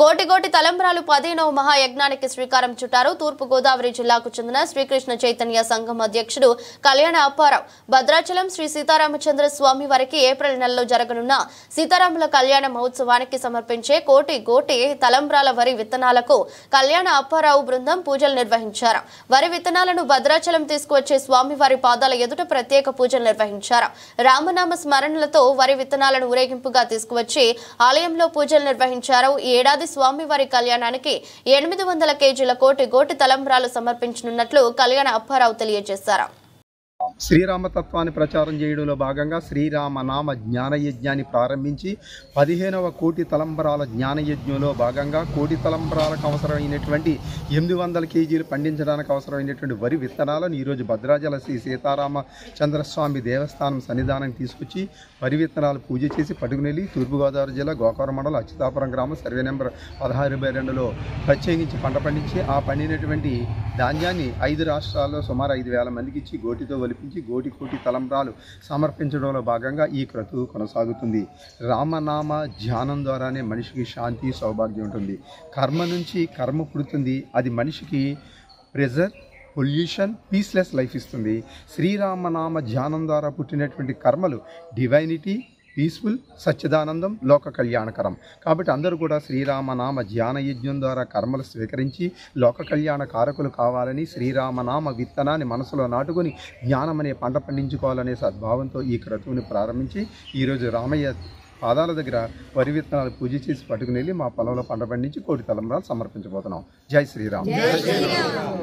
కోటి కోటి తలంబ్రాలు 15వ మహాయజ్ఞానికి శ్రీకారం చుట్టారు. తూర్పు గోదావరి జిల్లాకు చెందిన శ్రీకృష్ణ చైతన్య సంఘం అధ్యక్షుడు కళ్యాణ అప్పారావు. భద్రాచలం శ్రీ సీతారామచంద్ర స్వామి వారికి ఏప్రిల్ నెలలో జరగనున్న సీతారాముల కళ్యాణ మహోత్సవానికి సమర్పించే కోటి కోటి తలంబ్రాల వరి విత్తనాలకు కళ్యాణ అప్పారావు బృందం పూజలు నిర్వహించారు. వరి విత్తనాలను భద్రాచలం తీసుకువచ్చే స్వామివారి పాదాల ఎదుట ప్రత్యేక పూజలు నిర్వహించారు. రామనామ స్మరణలతో వరి విత్తనాలను ఊరేగింపుగా తీసుకువచ్చి ఆలయంలో పూజలు నిర్వహించారు. ఈ ఏడాది స్వామివారి కళ్యాణానికి 800 కేజీల కోటి కోటి తలంబ్రాలు సమర్పించనున్నట్లు కళ్యాణ అప్పారావు తెలియజేశారు. శ్రీరామతత్వాన్ని ప్రచారం చేయడంలో భాగంగా శ్రీరామనామ జ్ఞానయజ్ఞాన్ని ప్రారంభించి 15వ కోటి తలంబరాల జ్ఞానయజ్ఞంలో భాగంగా కోటి తలంబరాలకు అవసరమైనటువంటి 800 కేజీలు పండించడానికి అవసరమైనటువంటి వరి విత్తనాలను ఈరోజు భద్రాచల శ్రీ సీతారామచంద్రస్వామి దేవస్థానం సన్నిధానానికి తీసుకొచ్చి వరి విత్తనాలు పూజ చేసి పట్టుకునెళ్ళి తూర్పుగోదావరి జిల్లా గోకవరం మండలం అచ్యుతాపురం గ్రామం సర్వే నెంబర్ 16/2లో ప్రత్యేకించి పంట పండించి ఆ పండినటువంటి ధాన్యాన్ని 5 రాష్ట్రాల్లో సుమారు 5,000 మందికి ఇచ్చి గోటితో ఒలిపించి కోటి కోటి తలంబ్రాలు సమర్పించడంలో భాగంగా ఈ క్రతువు కొనసాగుతుంది. రామనామ ధ్యానం ద్వారానే మనిషికి శాంతి సౌభాగ్యం ఉంటుంది. కర్మ నుంచి కర్మ పుడుతుంది. అది మనిషికి ప్రెజర్, పొల్యూషన్, పీస్లెస్ లైఫ్ ఇస్తుంది. శ్రీరామనామ ధ్యానం ద్వారా పుట్టినటువంటి కర్మలు డివైనిటీ, పీస్ఫుల్, సచ్చిదానందం, లోక కళ్యాణకరం. కాబట్టి అందరూ కూడా శ్రీరామనామ ధ్యాన యజ్ఞం ద్వారా కర్మలు స్వీకరించి లోక కళ్యాణ కారకులు కావాలని శ్రీరామనామ విత్తనాన్ని మనసులో నాటుకొని జ్ఞానం అనే పంట పండించుకోవాలనే సద్భావంతో ఈ క్రతువుని ప్రారంభించి ఈరోజు రామయ్య పాదాల దగ్గర వరి విత్తనాలు పూజ చేసి పట్టుకుని వెళ్ళి మా పొలంలో పంట పండించి కోటి తలంబ్రాలు సమర్పించబోతున్నాం. జై శ్రీరామ్.